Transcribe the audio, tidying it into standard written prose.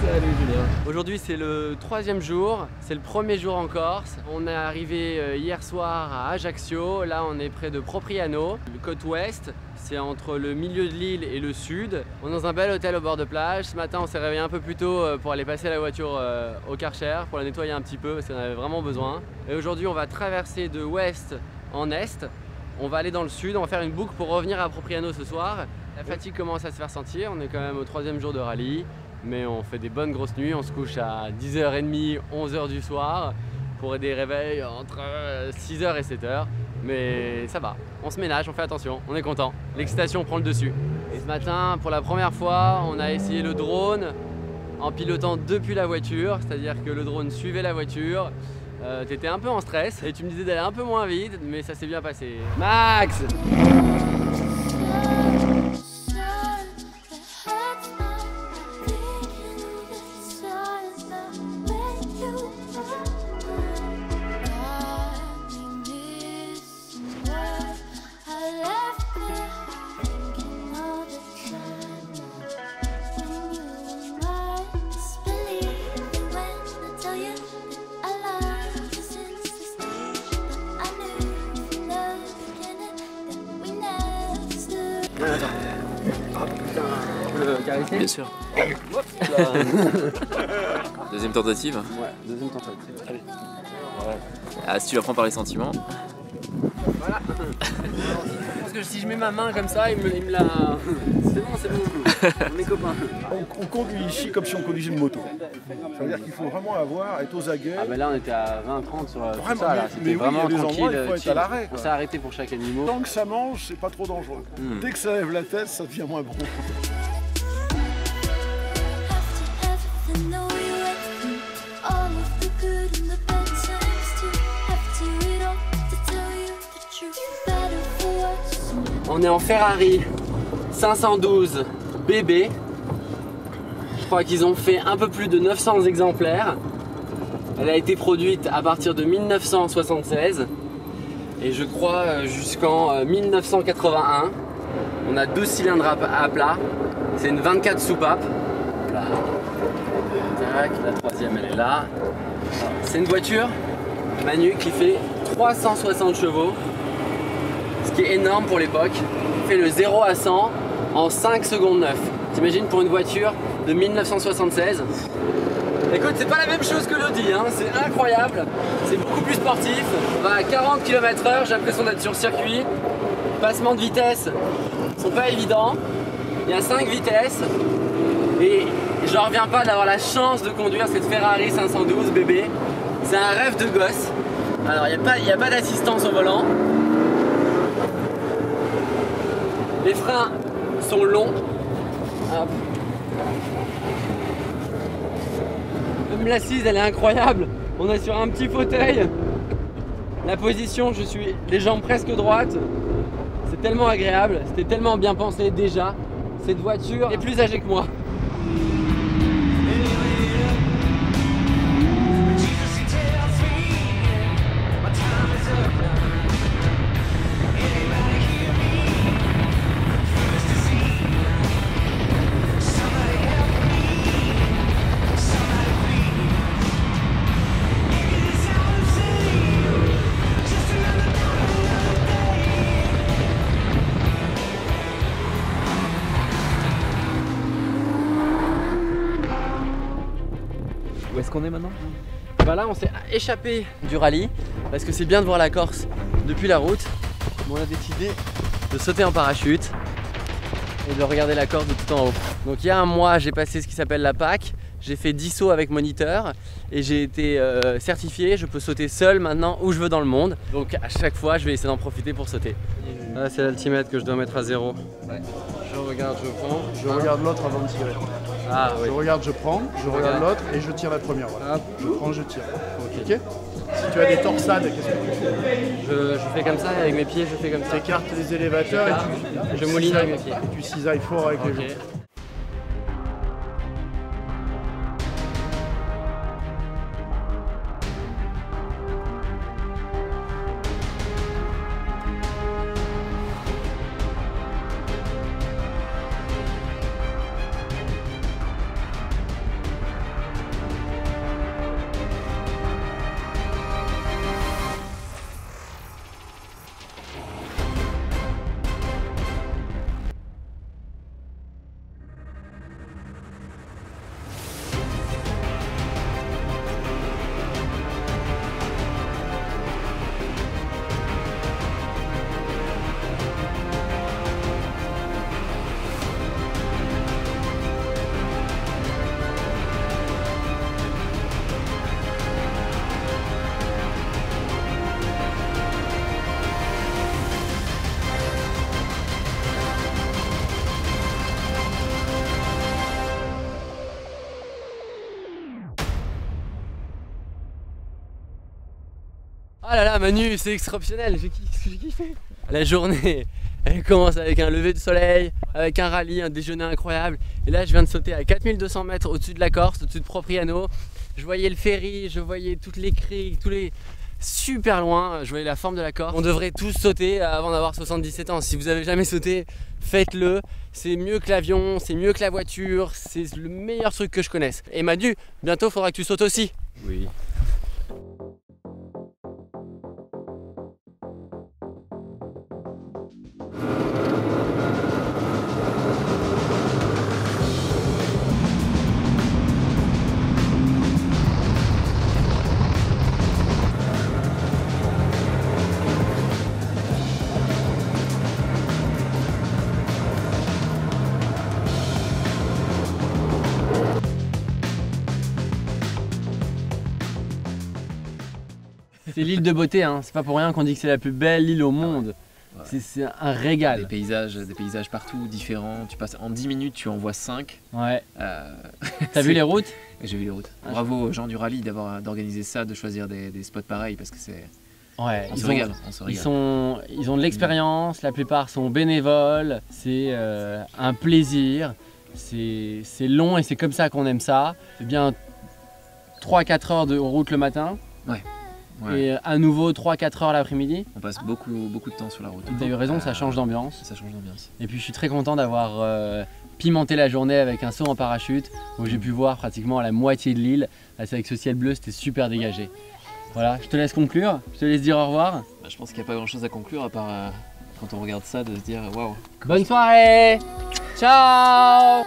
Salut Julien. Aujourd'hui c'est le 3e jour, c'est le premier jour en Corse. On est arrivé hier soir à Ajaccio, là on est près de Propriano, le côte ouest. C'est entre le milieu de l'île et le sud. On est dans un bel hôtel au bord de plage. Ce matin on s'est réveillé un peu plus tôt pour aller passer la voiture au Karcher, pour la nettoyer un petit peu parce qu'on avait vraiment besoin. Et aujourd'hui on va traverser de ouest en est. On va aller dans le sud, on va faire une boucle pour revenir à Propriano ce soir. La fatigue commence à se faire sentir, on est quand même au 3e jour de rallye. Mais on fait des bonnes grosses nuits, on se couche à 10h30, 11h du soir pour des réveils entre 6h et 7h. Mais ça va, on se ménage, on fait attention, on est content. L'excitation prend le dessus. Et ce matin, pour la première fois, on a essayé le drone en pilotant depuis la voiture, c'est-à-dire que le drone suivait la voiture. T'étais un peu en stress et tu me disais d'aller un peu moins vite, mais ça s'est bien passé. Max! Oh putain, tu peux le caresser? Bien sûr. Deuxième tentative? Ouais, deuxième tentative. Allez. Ouais. Ah, si tu la prends par les sentiments. Voilà. Parce que si je mets ma main comme ça, il me la... C'est bon, c'est bon. On est copains. On conduit ici comme si on conduisait une moto. Ça veut dire qu'il faut vraiment être aux aguets. Ah bah là on était à 20-30 sur vraiment, tout ça là. C'était vraiment oui, tranquille. Endroits, il faut être à l'arrêt. On s'est arrêté pour chaque animal. Tant que ça mange, c'est pas trop dangereux. Dès que ça lève la tête, ça devient moins bon. On est en Ferrari 512 BB. Je crois qu'ils ont fait un peu plus de 900 exemplaires. Elle a été produite à partir de 1976 et je crois jusqu'en 1981. On a 12 cylindres à plat. C'est une 24 soupapes. Là. Tac, la troisième elle est là. C'est une voiture Manu qui fait 360 chevaux. Ce qui est énorme pour l'époque. Il fait le 0 à 100 en 5 secondes 9. T'imagines pour une voiture de 1976. Écoute, c'est pas la même chose que l'Audi, hein. C'est incroyable. C'est beaucoup plus sportif. On va à 40 km/h, j'ai l'impression d'être sur circuit. Passements de vitesse sont pas évidents. Il y a 5 vitesses. Et je reviens pas d'avoir la chance de conduire cette Ferrari 512 BB. C'est un rêve de gosse. Alors il n'y a pas d'assistance au volant. Les freins sont longs. Hop. Même l'assise elle est incroyable. On est sur un petit fauteuil. La position, je suis les jambes presque droites. C'est tellement agréable. C'était tellement bien pensé déjà. Cette voiture est plus âgée que moi. Où est-ce qu'on est maintenant? Bah là on s'est échappé du rallye parce que c'est bien de voir la Corse depuis la route. On a décidé de sauter en parachute et de regarder la Corse de tout en haut. Donc il y a un mois j'ai passé ce qui s'appelle la PAC. J'ai fait 10 sauts avec moniteur et j'ai été certifié. Je peux sauter seul maintenant où je veux dans le monde. Donc à chaque fois je vais essayer d'en profiter pour sauter. Là c'est l'altimètre que je dois mettre à 0. Ouais. Je regarde, je prends. Je regarde l'autre avant de tirer. Ah oui. Je regarde, je prends, je regarde l'autre et je tire la première. Voilà. Hop. Je prends, je tire. Ok. Si tu as des torsades, qu'est-ce que tu fais? Je fais comme ça, avec mes pieds, je fais comme ça. Tu écartes les élévateurs et Je mouline avec mes pieds. tu cisailles fort avec les Ok. genoux. Ah là là, Manu, c'est exceptionnel, j'ai kiffé. La journée, elle commence avec un lever de soleil, avec un rallye, un déjeuner incroyable. Et là, je viens de sauter à 4200 mètres au-dessus de la Corse, au-dessus de Propriano. Je voyais le ferry, je voyais toutes les criques, tous les... super loin, je voyais la forme de la Corse. On devrait tous sauter avant d'avoir 77 ans. Si vous avez jamais sauté, faites-le. C'est mieux que l'avion, c'est mieux que la voiture, c'est le meilleur truc que je connaisse. Et Manu, bientôt, il faudra que tu sautes aussi. Oui. C'est l'île de beauté, hein. C'est pas pour rien qu'on dit que c'est la plus belle île au monde. Ouais. C'est un régal. Des paysages partout différents. Tu passes en 10 minutes, tu en vois 5. Ouais. T'as vu les routes? J'ai vu les routes. Ah, Bravo aux gens du rallye d'organiser ça, de choisir des spots pareils parce que c'est. Ouais. On se régale. Ils ont de l'expérience, la plupart sont bénévoles. C'est un plaisir. C'est long et c'est comme ça qu'on aime ça. C'est bien 3-4 heures de route le matin. Ouais. Et à nouveau 3-4 heures l'après-midi. On passe beaucoup de temps sur la route. T'as eu raison, ça change d'ambiance. Ça change d'ambiance. Et puis je suis très content d'avoir pimenté la journée avec un saut en parachute où j'ai pu voir pratiquement la moitié de l'île. C'est avec ce ciel bleu, c'était super dégagé. Voilà, je te laisse conclure, je te laisse dire au revoir. Bah, je pense qu'il n'y a pas grand chose à conclure à part quand on regarde ça de se dire waouh. Bonne soirée. Ciao.